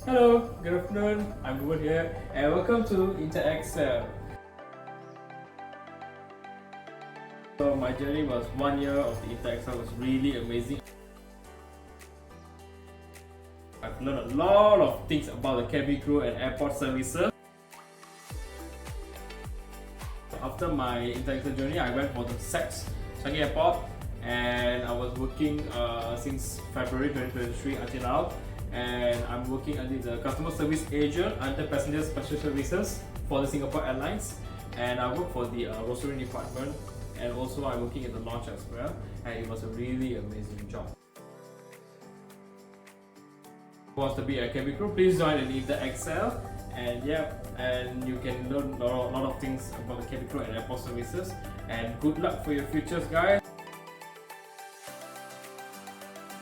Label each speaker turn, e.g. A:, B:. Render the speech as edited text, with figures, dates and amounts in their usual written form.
A: Hello, good afternoon. I'm Reuben here, and welcome to InterExcel. So my journey was 1 year of the InterExcel. Was really amazing. I've learned a lot of things about the cabin crew and airport services. After my InterExcel journey, I went for the SATS Changi Airport, and I was working since February 2023 until now. And I'm working as the customer service agent under passenger special services for the Singapore Airlines, and I work for the rostering department, and also I'm working in the launch as well, and it was a really amazing job. Who wants to be a cabin crew, please join in InterExcel, and and you can learn a lot of things about the cabin crew and airport services, and good luck for your futures, guys.